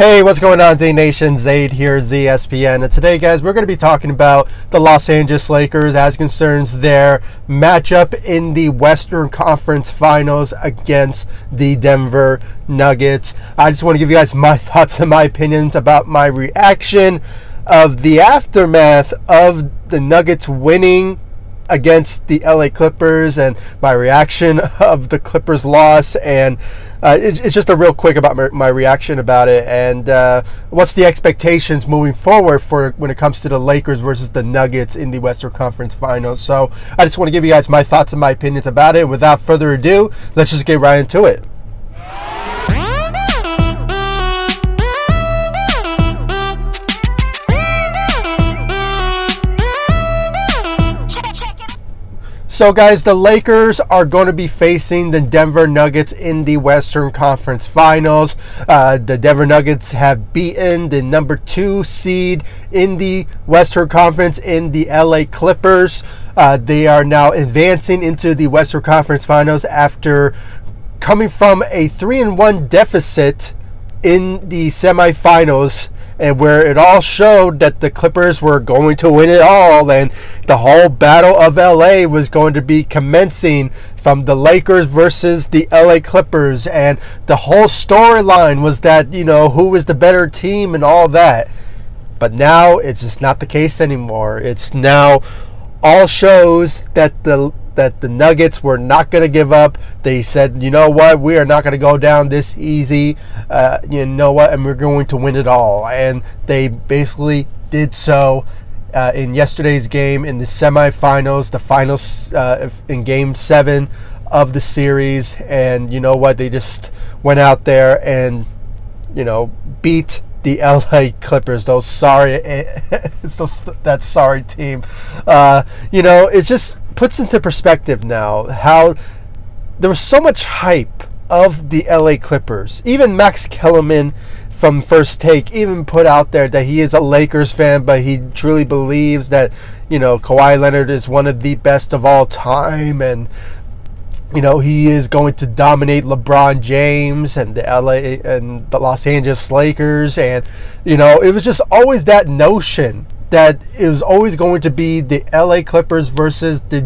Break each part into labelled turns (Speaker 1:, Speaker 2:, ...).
Speaker 1: Hey, what's going on, Z Nation? Zaid here, ZSPN. And today, guys, we're going to be talking about the Los Angeles Lakers as concerns their matchup in the Western Conference Finals against the Denver Nuggets. I just want to give you guys my thoughts and my opinions about my reaction of the aftermath of the Nuggets winning against the LA Clippers and my reaction of the Clippers loss, and it's just a real quick about my reaction about it, and what's the expectations moving forward for when it comes to the Lakers versus the Nuggets in the Western Conference Finals. So I just want to give you guys my thoughts and my opinions about it. Without further ado, let's just get right into it. So guys, the Lakers are going to be facing the Denver Nuggets in the Western Conference Finals. The Denver Nuggets have beaten the number 2 seed in the Western Conference in the LA Clippers. They are now advancing into the Western Conference Finals after coming from a 3-1 deficit in the semifinals, and where it all showed that the Clippers were going to win it all, and the whole battle of LA was going to be commencing from the Lakers versus the LA Clippers, and the whole storyline was that, you know, who was the better team and all that. But now it's just not the case anymore. It's now all shows that the Nuggets were not going to give up. They said, you know what, we are not going to go down this easy. You know what, and we're going to win it all. And they basically did so in yesterday's game in the semifinals, the finals in Game 7 of the series. And you know what, they just went out there and, you know, beat the LA Clippers, that sorry team. You know, it just puts into perspective now how there was so much hype of the LA Clippers. Even Max Kellerman from First Take even put out there that he is a Lakers fan, but he truly believes that, you know, Kawhi Leonard is one of the best of all time, and you know, he is going to dominate LeBron James and the LA and the Los Angeles Lakers. And, you know, it was just always that notion that it was always going to be the LA Clippers versus the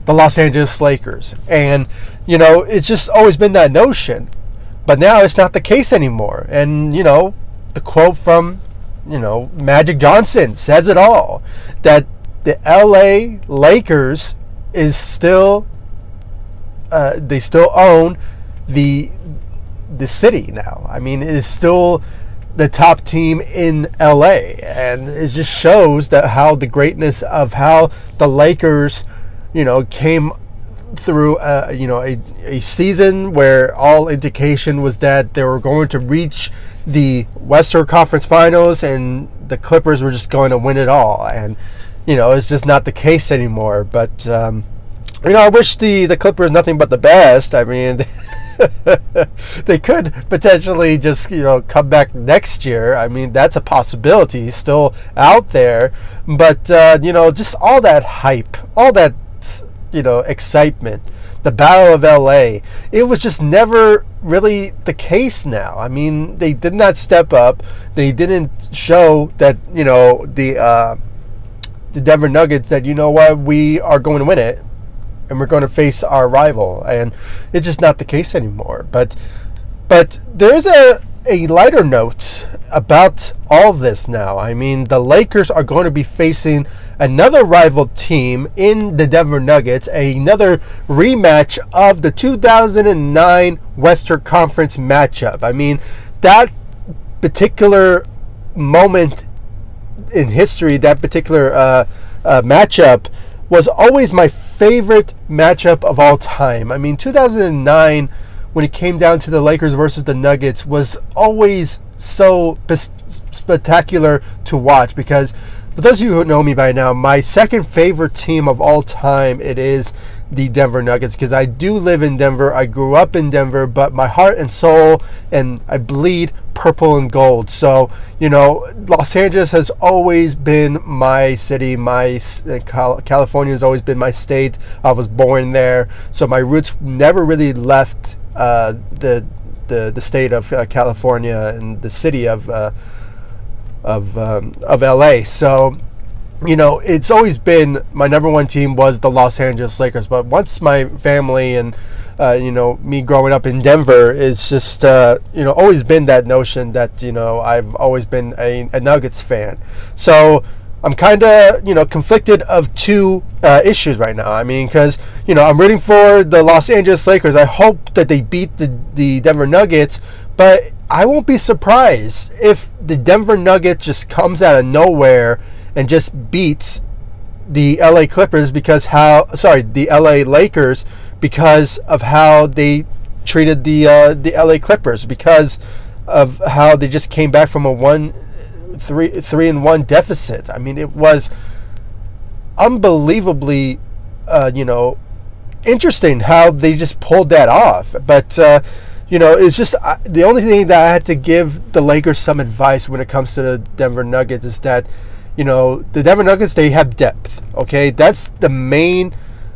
Speaker 1: Los Angeles Lakers. And, you know, it's just always been that notion. But now it's not the case anymore. And, you know, the quote from, you know, Magic Johnson says it all, that the LA Lakers is still they still own the city now. I mean, it is still the top team in LA, and it just shows that how the greatness of how the Lakers, you know, came through you know, a season where all indication was that they were going to reach the Western Conference Finals and the Clippers were just going to win it all. And you know, it's just not the case anymore. But, you know, I wish the Clippers nothing but the best. I mean, they could potentially just, you know, come back next year. I mean, that's a possibility still out there. But, you know, just all that hype, all that, you know, excitement, the Battle of LA, it was just never really the case now. I mean, they did not step up. They didn't show that, you know, the Denver Nuggets that, you know what, we are going to win it and we're going to face our rival, and it's just not the case anymore. But there's a lighter note about all of this now. I mean, the Lakers are going to be facing another rival team in the Denver Nuggets, another rematch of the 2009 Western Conference matchup. I mean, that particular moment in history, that particular matchup was always my favorite matchup of all time. I mean, 2009, when it came down to the Lakers versus the Nuggets, was always so spectacular to watch, because for those of you who know me by now, my second favorite team of all time, it is the Denver Nuggets, because I do live in Denver. I grew up in Denver, but my heart and soul, and I bleed purple and gold. So, you know, Los Angeles has always been my city. California has always been my state. I was born there, so my roots never really left the the state of California and the city of LA. So, you know, it's always been my number one team was the Los Angeles Lakers. But once my family and you know, me growing up in Denver, it's just you know, always been that notion that, you know, I've always been a Nuggets fan. So I'm kind of, you know, conflicted of two issues right now. I mean, because, you know, I'm rooting for the Los Angeles Lakers. I hope that they beat the Denver Nuggets, but I won't be surprised if the Denver Nuggets just comes out of nowhere and just beats the LA Clippers the LA Lakers, because of how they treated the LA Clippers, because of how they just came back from a 3-1 deficit. I mean, it was unbelievably, you know, interesting how they just pulled that off. But you know, it's just the only thing that I had to give the Lakers some advice when it comes to the Denver Nuggets is that, you know, the Denver Nuggets, they have depth. Okay, that's the main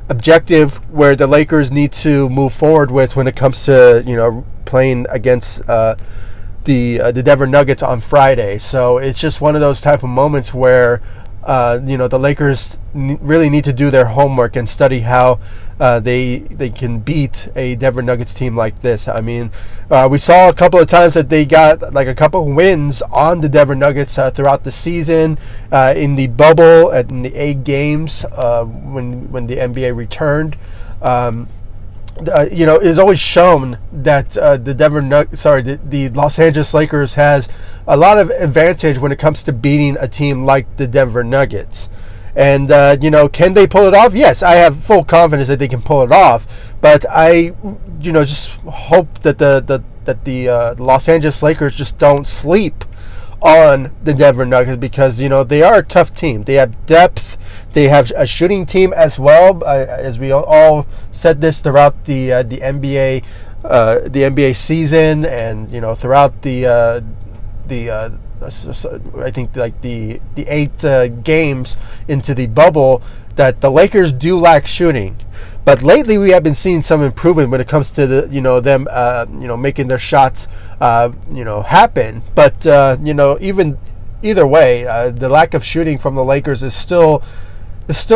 Speaker 1: objective where the Lakers need to move forward with when it comes to, you know, playing against the Denver Nuggets on Friday. So it's just one of those type of moments where you know, the Lakers really need to do their homework and study how they can beat a Denver Nuggets team like this. I mean, we saw a couple of times that they got like a couple of wins on the Denver Nuggets throughout the season, in the bubble, in the 8 games when the NBA returned. You know, it's always shown that the Los Angeles Lakers has a lot of advantage when it comes to beating a team like the Denver Nuggets. And you know, can they pull it off? Yes, I have full confidence that they can pull it off. But I, you know, just hope that the Los Angeles Lakers just don't sleep on the Denver Nuggets, because, you know, they are a tough team. They have depth. They have a shooting team as well, as we all said this throughout the NBA season, and, you know, throughout I think like the 8 games into the bubble, that the Lakers do lack shooting. But lately we have been seeing some improvement when it comes to the, you know, them you know, making their shots you know, happen. But you know, either way, the lack of shooting from the Lakers is still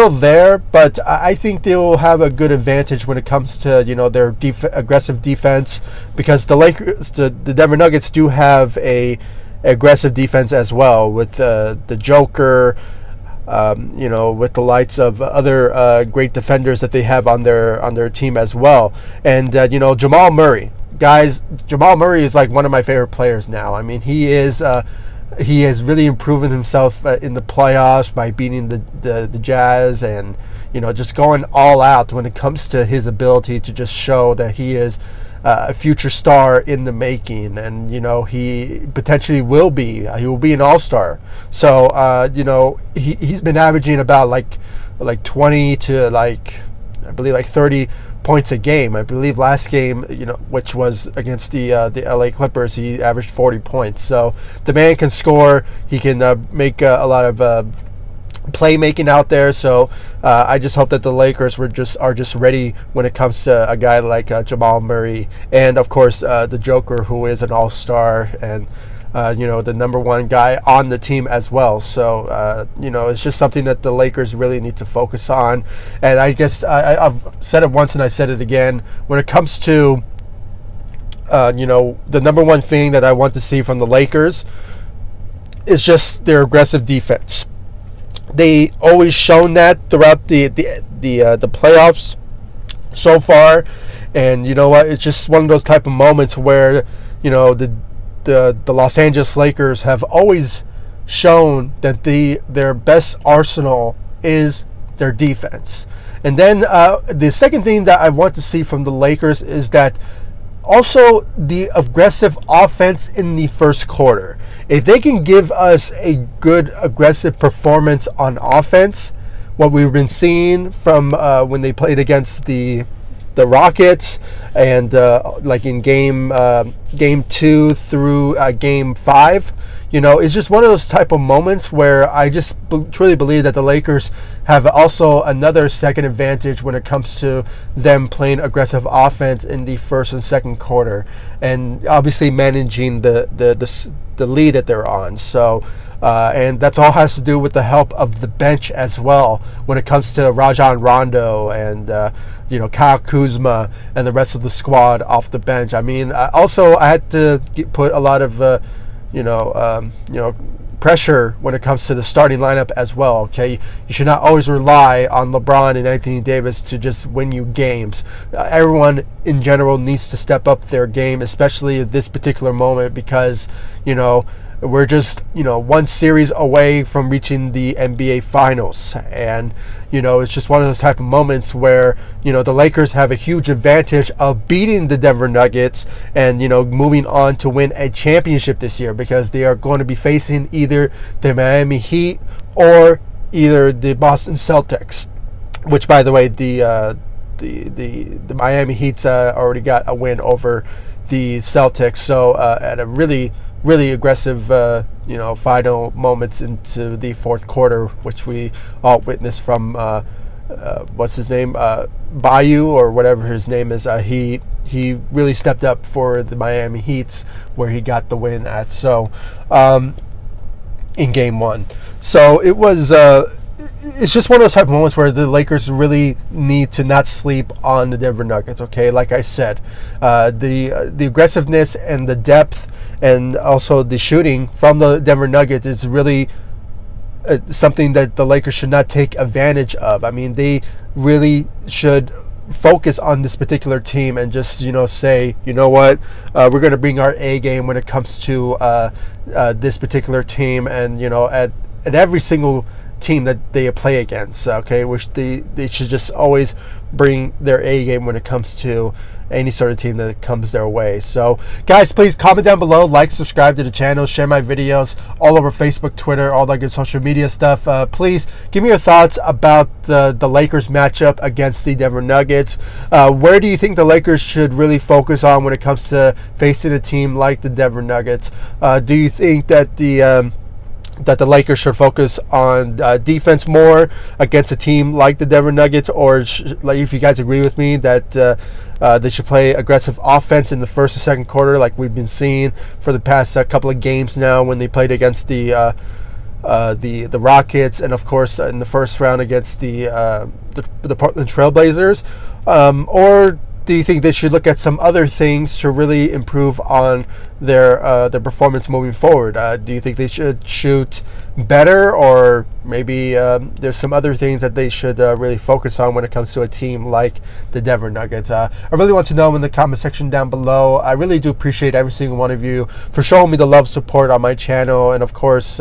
Speaker 1: there, but I think they will have a good advantage when it comes to, you know, their aggressive defense, because the Denver Nuggets do have a aggressive defense as well, with the Joker, you know, with the lights of other great defenders that they have on their team as well. And you know, Jamal Murray, guys, Jamal Murray is like one of my favorite players now. I mean, he has really improved himself in the playoffs by beating the Jazz, and, you know, just going all out when it comes to his ability to just show that he is a future star in the making. And, you know, he potentially will be. He will be an all-star. So, you know, he's been averaging about like 20 to like, I believe, like 30 points a game. I believe last game, you know, which was against the LA Clippers, he averaged 40 points. So the man can score. He can make a lot of playmaking out there. So I just hope that the Lakers are just ready when it comes to a guy like Jamal Murray, and of course the Joker, who is an all-star, and you know, the number one guy on the team as well. So you know, it's just something that the Lakers really need to focus on. And I guess I've said it once and I said it again, when it comes to you know, the number one thing that I want to see from the Lakers is just their aggressive defense. They always shown that throughout the playoffs so far. And you know what, it's just one of those type of moments where, you know, the Los Angeles Lakers have always shown that their best arsenal is their defense. And then the second thing that I want to see from the Lakers is that also the aggressive offense in the first quarter. If they can give us a good aggressive performance on offense, what we've been seeing from when they played against the Rockets, and like in game 2 through game 5, it's just one of those type of moments where I just truly believe that the Lakers have also another second advantage when it comes to them playing aggressive offense in the first and second quarter, and obviously managing the lead that they're on. So and that's all has to do with the help of the bench as well when it comes to Rajon Rondo and Kyle Kuzma and the rest of the squad off the bench. I mean, also I had to put a lot of pressure when it comes to the starting lineup as well. Okay, you should not always rely on LeBron and Anthony Davis to just win you games. Everyone in general needs to step up their game, especially at this particular moment, because we're just one series away from reaching the NBA Finals, and it's just one of those type of moments where the Lakers have a huge advantage of beating the Denver Nuggets and moving on to win a championship this year, because they are going to be facing either the Miami Heat or either the Boston Celtics, which, by the way, the Miami Heat's already got a win over the Celtics, so at a really aggressive, final moments into the fourth quarter, which we all witnessed from, what's his name, Bayou or whatever his name is. He really stepped up for the Miami Heats, where he got the win at. So, in Game 1, so it was. It's just one of those type of moments where the Lakers really need to not sleep on the Denver Nuggets. Okay, like I said, the aggressiveness and the depth, and also the shooting from the Denver Nuggets is really something that the Lakers should not take advantage of. I mean, they really should focus on this particular team and just say, what, we're going to bring our A game when it comes to this particular team, and at every single team that they play against, okay, which they should just always bring their A game when it comes to any sort of team that comes their way. So guys, please comment down below, like, subscribe to the channel, share my videos all over Facebook, Twitter, all that good social media stuff. Please give me your thoughts about the Lakers matchup against the Denver Nuggets. Where do you think the Lakers should really focus on when it comes to facing a team like the Denver Nuggets? Do you think that the Lakers should focus on defense more against a team like the Denver Nuggets, or like, if you guys agree with me that they should play aggressive offense in the first and second quarter, like we've been seeing for the past couple of games now when they played against the Rockets, and of course in the first round against the Portland Trailblazers, or do you think they should look at some other things to really improve on their performance moving forward? Do you think they should shoot better, or maybe there's some other things that they should really focus on when it comes to a team like the Denver Nuggets? I really want to know in the comment section down below. I really do appreciate every single one of you for showing me the love, support on my channel, and of course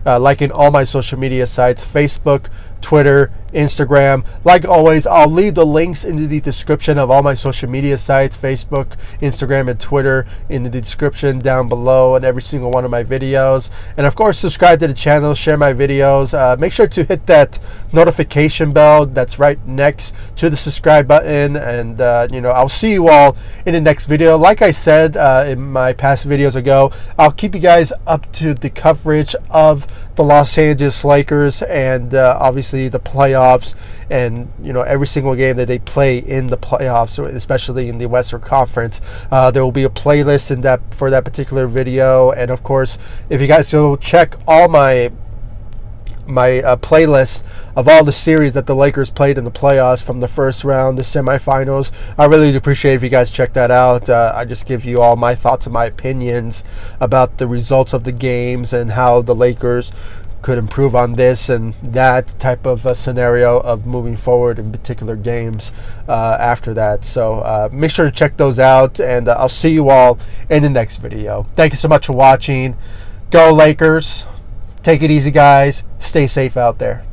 Speaker 1: liking all my social media sites, Facebook, Twitter, Instagram. Like always, I'll leave the links in the description of all my social media sites, Facebook, Instagram, and Twitter, in the description down below, and every single one of my videos. And of course, subscribe to the channel, share my videos. Make sure to hit that notification bell that's right next to the subscribe button, and I'll see you all in the next video. Like I said in my past videos ago, I'll keep you guys up to the coverage of the Los Angeles Lakers, and obviously the playoffs, and every single game that they play in the playoffs, especially in the Western Conference. There will be a playlist in that for that particular video, and of course, if you guys go check all my playlist of all the series that the Lakers played in the playoffs, from the first round, the semifinals, I really do appreciate if you guys check that out. I just give you all my thoughts and my opinions about the results of the games and how the Lakers could improve on this and that type of scenario of moving forward in particular games after that. So make sure to check those out, and I'll see you all in the next video. Thank you so much for watching. Go Lakers. Take it easy, guys. Stay safe out there.